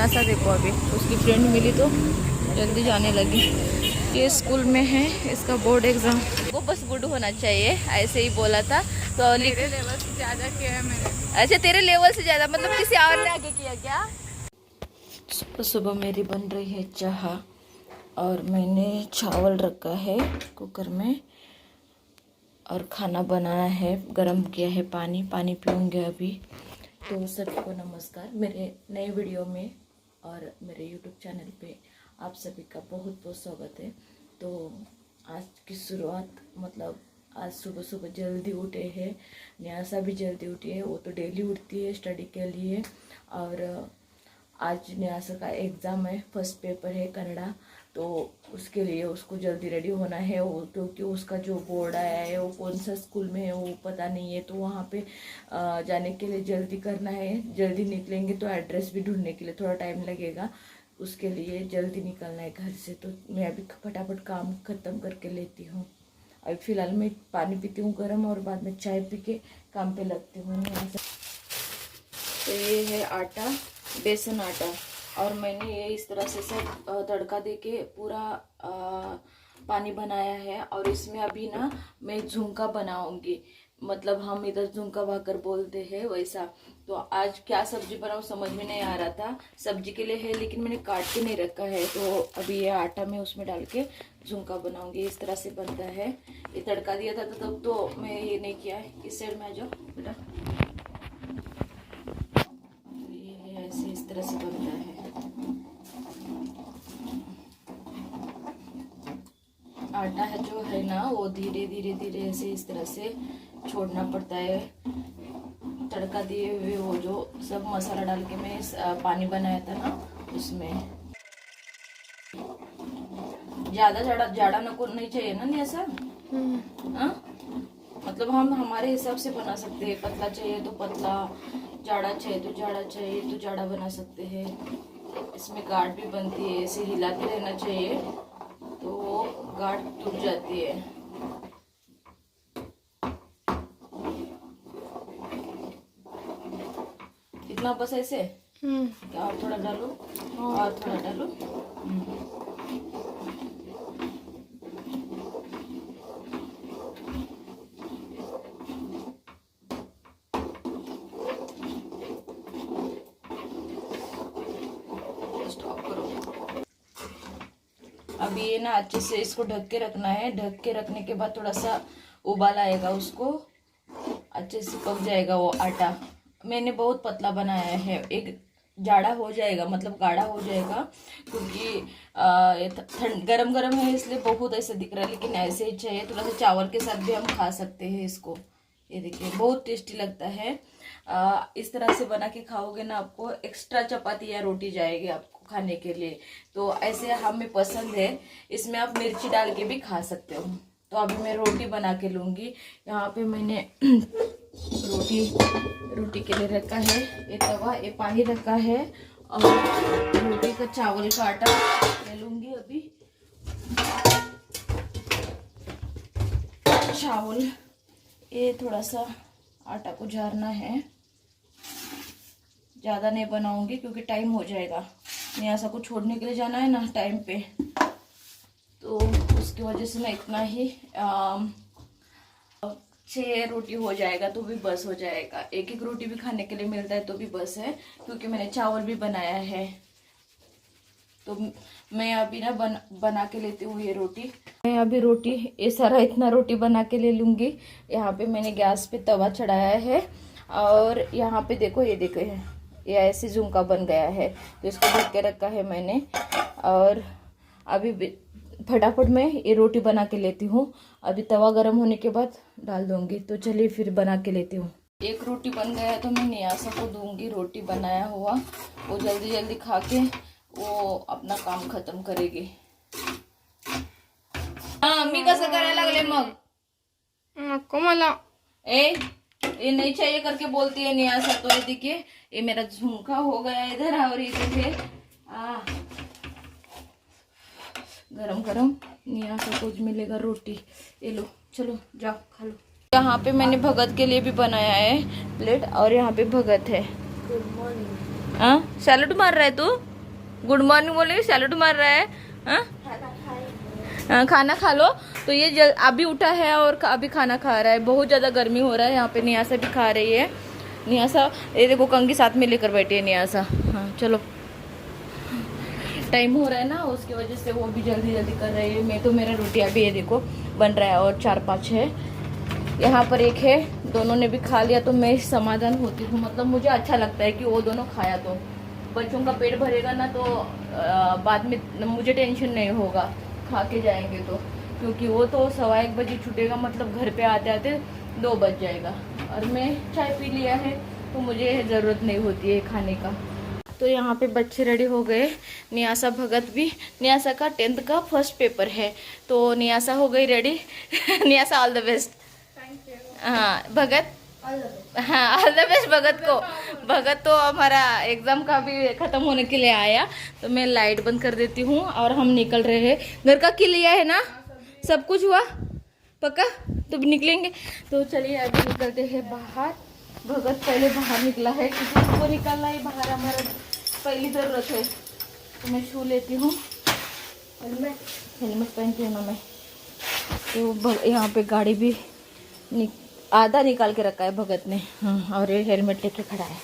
न्यासा देखो अभी उसकी फ्रेंड मिली तो जल्दी जाने लगी। ये स्कूल में है, इसका बोर्ड एग्जाम। वो बस गुड होना चाहिए ऐसे ही बोला था तो मेरे लेवल से ज़्यादा किया है मैंने। अच्छा तेरे लेवल से ज़्यादा मतलब किसी और ने आगे किया क्या? सुबह सुबह मेरी बन रही है चाह और मैंने चावल रखा है कुकर में और खाना बनाना है, गरम किया है पानी पीऊँगे अभी। तो सभी को नमस्कार मेरे नए वीडियो में और मेरे यूट्यूब चैनल पे आप सभी का बहुत बहुत स्वागत है। तो आज की शुरुआत मतलब आज सुबह सुबह जल्दी उठे हैं, न्यासा भी जल्दी उठी है, वो तो डेली उठती है स्टडी के लिए। और आज न्यासा का एग्ज़ाम है, फर्स्ट पेपर है कन्नड़ा, तो उसके लिए उसको जल्दी रेडी होना है वो, क्योंकि उसका जो बोर्ड आया है वो कौन सा स्कूल में है वो पता नहीं है, तो वहाँ पे जाने के लिए जल्दी करना है। जल्दी निकलेंगे तो एड्रेस भी ढूंढने के लिए थोड़ा टाइम लगेगा, उसके लिए जल्दी निकलना है घर से। तो मैं अभी फटाफट काम ख़त्म करके लेती हूँ। अभी फ़िलहाल मैं पानी पीती हूँ गर्म और बाद में चाय पी के काम पे लगती हूँ। तो ये है आटा, बेसन आटा, और मैंने ये इस तरह से सब तड़का देके पूरा पानी बनाया है। और इसमें अभी ना मैं झुमका बनाऊंगी, मतलब हम इधर झुमका भाकर बोलते हैं वैसा। तो आज क्या सब्जी बनाऊँ समझ में नहीं आ रहा था, सब्जी के लिए है लेकिन मैंने काट के नहीं रखा है। तो अभी ये आटा मैं उसमें डाल के झुमका बनाऊंगी, इस तरह से बनता है। ये तड़का दिया था तो तब तो मैं ये नहीं किया है। इस साइड में आ जाओ बेटा, ये ऐसे इस तरह से बनता है। आटा है जो है ना वो धीरे धीरे धीरे ऐसे इस तरह से छोड़ना पड़ता है। तड़का दिए हुए वो जो सब मसाला डाल के मैं पानी बनाया था ना उसमें ज़्यादा जाड़ा नको नहीं चाहिए ना ऐसा। हाँ मतलब हम हमारे हिसाब से बना सकते हैं, पतला चाहिए तो पतला, जाड़ा चाहिए तो जाड़ा चाहिए तो जाड़ा बना सकते हैं। इसमें गाढ़ भी बनती है, ऐसे हिलाते रहना चाहिए तो वो गाढ़ टूट जाती है। इतना बस ऐसे क्या, और थोड़ा डालो और थोड़ा डालो। अभी ये ना अच्छे से इसको ढक के रखना है। ढक के रखने के बाद थोड़ा सा उबाल आएगा, उसको अच्छे से पक जाएगा वो आटा। मैंने बहुत पतला बनाया है, एक जाड़ा हो जाएगा मतलब गाढ़ा हो जाएगा, क्योंकि गरम गरम है इसलिए बहुत ऐसे दिख रहा है, लेकिन ऐसे ही चाहिए। थोड़ा सा चावल के साथ भी हम खा सकते हैं इसको। ये देखिए बहुत टेस्टी लगता है। इस तरह से बना के खाओगे ना आपको एक्स्ट्रा चपाती या रोटी जाएगी आपको खाने के लिए। तो ऐसे हमें पसंद है, इसमें आप मिर्ची डाल के भी खा सकते हो। तो अभी मैं रोटी बना के लूँगी। यहाँ पे मैंने रोटी के लिए रखा है ये तवा, ये पानी रखा है, और रोटी का चावल का आटा ले लूँगी अभी। चावल ये थोड़ा सा आटा को झारना है, ज़्यादा नहीं बनाऊंगी क्योंकि टाइम हो जाएगा। न्यासा को छोड़ने के लिए जाना है ना टाइम पे, तो उसकी वजह से मैं इतना ही 6 रोटी हो जाएगा तो भी बस हो जाएगा। एक एक रोटी भी खाने के लिए मिलता है तो भी बस है, क्योंकि मैंने चावल भी बनाया है। तो मैं अभी ना बना के लेती हूँ ये रोटी। मैं अभी रोटी ये सारा इतना रोटी बना के ले लूँगी। यहाँ पे मैंने गैस पे तवा चढ़ाया है, और यहाँ पे देखो ये देखो ये ऐसे झुमका बन गया है, तो इसको ढक के रखा है मैंने। और अभी फटाफट मैं ये रोटी बना के लेती हूँ, अभी तवा गर्म होने के बाद डाल दूँगी। तो चलिए फिर बना के लेती हूँ। एक रोटी बन गया तो मैं न्यासा को दूँगी रोटी बनाया हुआ, वो जल्दी जल्दी खा के वो अपना काम खत्म करेगी। हाँ मी कसं करायला लागले मग नको मला ये नहीं चाहिए करके बोलती है न्यासा। तो ये देखिए ये मेरा झुमका हो गया इधर, और ये देखिए गरम गरम न्यासा को मिलेगा रोटी। ये लो चलो जाओ खा लो। यहाँ पे मैंने भगत के लिए भी बनाया है प्लेट, और यहाँ पे भगत है। Good morning. हाँ सैलड मार रहा है तू? गुड मॉर्निंग बोले, सैल्यूट मार रहा है। हाँ? खाना खा लो। तो ये अभी उठा है और अभी खाना खा रहा है। बहुत ज़्यादा गर्मी हो रहा है यहाँ पे। नियासा भी खा रही है। नियासा ये देखो कंगी साथ में लेकर बैठी है नियासा। हाँ चलो, टाइम हो रहा है ना, उसकी वजह से वो भी जल्दी जल्दी कर रही है। मैं तो मेरा रोटी अभी ये देखो बन रहा है और 4-5 है यहाँ पर, एक है। दोनों ने भी खा लिया तो मैं समाधान होती हूँ। मतलब मुझे अच्छा लगता है कि वो दोनों खाया, तो बच्चों का पेट भरेगा ना, तो बाद में मुझे टेंशन नहीं होगा खा के जाएंगे तो। क्योंकि वो तो 1:15 बजे छूटेगा, मतलब घर पे आते आते 2 बज जाएगा। और मैं चाय पी लिया है तो मुझे ज़रूरत नहीं होती है खाने का। तो यहाँ पे बच्चे रेडी हो गए। नियासा भगत भी, नियासा का 10th का फर्स्ट पेपर है तो नियासा हो गई ready. Niyasa all the best. हाँ भगत, हाँ ऑल द बेस्ट भगत को। भगत तो हमारा एग्जाम का भी खत्म होने के लिए आया। तो मैं लाइट बंद कर देती हूँ और हम निकल रहे हैं। घर का की लिया है ना, सब कुछ हुआ पक्का, तो निकलेंगे। तो चलिए अभी निकलते हैं बाहर। भगत पहले बाहर निकला है क्योंकि उसको निकलना ही बाहर हमारा पहली ज़रूरत है। तो मैं शू लेती हूँ, हेलमेट पहनती हूँ ना मैं। तो यहाँ पे गाड़ी भी आधा निकाल के रखा है भगत ने। हाँ, और ये हेलमेट लेके खड़ा है।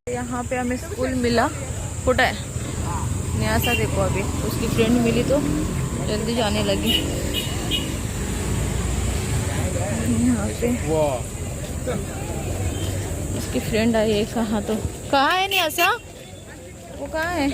यहाँ पे हमें स्कूल मिला, फुटा है नियासा। देखो अभी उसकी फ्रेंड मिली तो जल्दी जाने लगी। यहाँ पे उसकी फ्रेंड आई है। कहाँ तो कहाँ है नियासा, वो कहाँ है?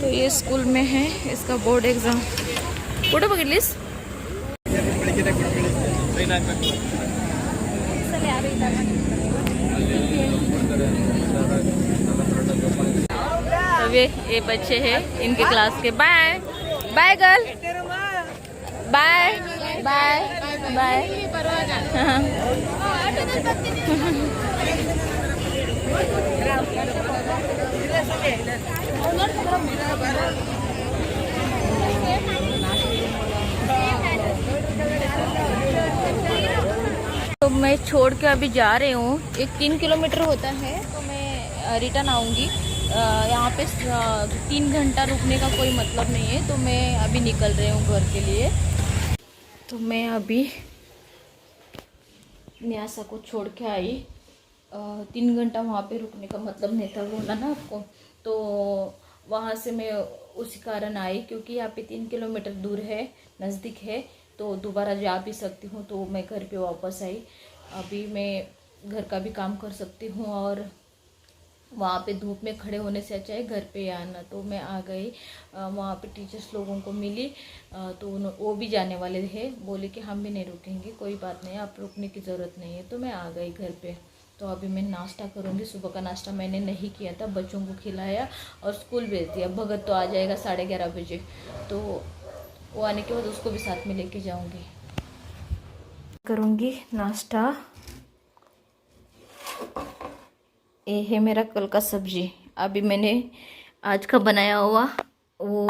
तो ये स्कूल में है, इसका बोर्ड एग्जाम। कुठे बघितलीस? अब ये बच्चे हैं इनके क्लास के। Bye bye girl, bye bye bye. तो मैं छोड़ के अभी जा रही हूँ। 3 किलोमीटर होता है तो मैं रिटर्न आऊँगी। यहाँ पे 3 घंटा रुकने का कोई मतलब नहीं है। तो मैं अभी निकल रही हूँ घर के लिए। तो मैं अभी न्यासा को छोड़ के आई। 3 घंटा वहाँ पे रुकने का मतलब नहीं था, बोला ना आपको। तो वहाँ से मैं उसी कारण आई क्योंकि यहाँ पे 3 किलोमीटर दूर है, नज़दीक है, तो दोबारा जा भी सकती हूँ। तो मैं घर पे वापस आई। अभी मैं घर का भी काम कर सकती हूँ और वहाँ पे धूप में खड़े होने से अच्छा है घर पे आना। तो मैं आ गई। वहाँ पे टीचर्स लोगों को मिली तो वो भी जाने वाले थे। बोले कि हम भी नहीं रुकेंगे, कोई बात नहीं, आप रुकने की ज़रूरत नहीं है। तो मैं आ गई घर पे। तो अभी मैं नाश्ता करूँगी। सुबह का नाश्ता मैंने नहीं किया था, बच्चों को खिलाया और स्कूल भेज दिया। भगत तो आ जाएगा 11:30 बजे, तो वो आने के बाद उसको भी साथ में लेके जाऊँगी। करूँगी नाश्ता। ये है मेरा कल का सब्जी। अभी मैंने आज का बनाया हुआ, वो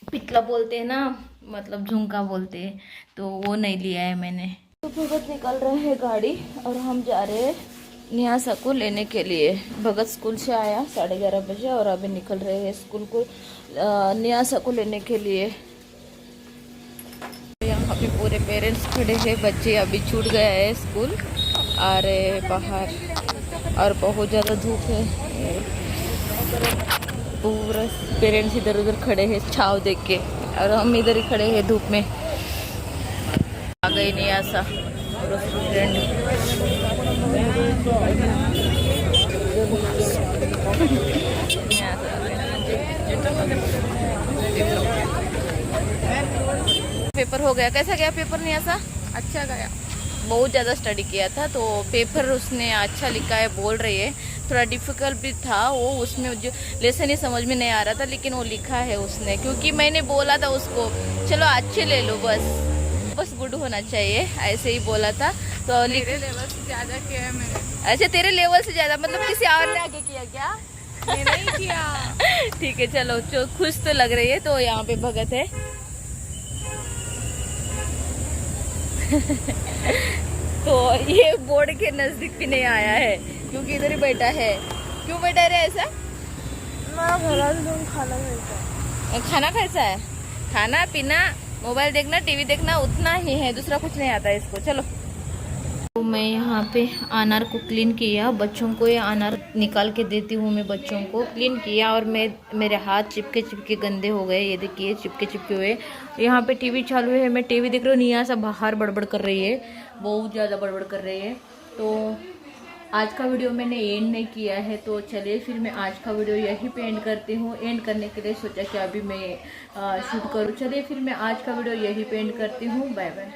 पितला बोलते हैं ना, मतलब झुमका बोलते हैं, तो वो नहीं लिया है मैंने। तो भगत निकल रहे हैं गाड़ी और हम जा रहे हैं नियासा को लेने के लिए। भगत स्कूल से आया 11:30 बजे और अभी निकल रहे हैं स्कूल को नियासा को लेने के लिए। यहाँ पे पूरे पेरेंट्स खड़े हैं। बच्चे अभी छूट गया है स्कूल, आ रहे हैं बाहर और बहुत ज़्यादा धूप है। पूरा पेरेंट्स इधर उधर खड़े हैं छाव देख के और हम इधर ही खड़े हैं धूप में। आ गई नियासा पूरा स्टूडेंट। पेपर हो गया, कैसा गया पेपर नियासा? अच्छा गया, बहुत ज़्यादा स्टडी किया था तो पेपर उसने अच्छा लिखा है, बोल रही है। थोड़ा डिफ़िकल्ट भी था वो, उसमें जो लेसन ही समझ में नहीं आ रहा था, लेकिन वो लिखा है उसने। क्योंकि मैंने बोला था उसको चलो अच्छे ले लो, बस गुड होना चाहिए, ऐसे ही बोला था। तो मेरे लेवल से ज़्यादा किया है मैंने। अच्छा तेरे लेवल से ज़्यादा, मतलब किसी और ने आगे किया क्या? मैंने ही किया। ठीक है चलो, जो खुश तो लग रही है। तो यहाँ पे भगत है। तो ये बोर्ड के नज़दीक भी नहीं आया है क्योंकि इधर ही बैठा है। क्यों बैठा रहे ऐसा? खाना कैसा है? खाना पीना, मोबाइल देखना, टीवी देखना, उतना ही है, दूसरा कुछ नहीं आता है इसको। चलो, तो मैं यहाँ पे अनार को क्लीन किया, बच्चों को ये अनार निकाल के देती हूँ। मैं बच्चों को क्लीन किया और मेरे हाथ चिपके चिपके गंदे हो गए। ये देखिए चिपके चिपके हुए। यहाँ पे टीवी चालू है, मैं टीवी देख रही हूँ। निया सब बाहर बड़बड़ कर रही है, बहुत ज़्यादा बड़बड़ कर रही है। तो आज का वीडियो मैंने एंड नहीं किया है, तो चलिए फिर मैं आज का वीडियो यहीं पे एंड करती हूँ। एंड करने के लिए सोचा कि अभी मैं शूट करूँ। चलिए फिर मैं आज का वीडियो यहीं पे एंड करती हूँ। Bye bye.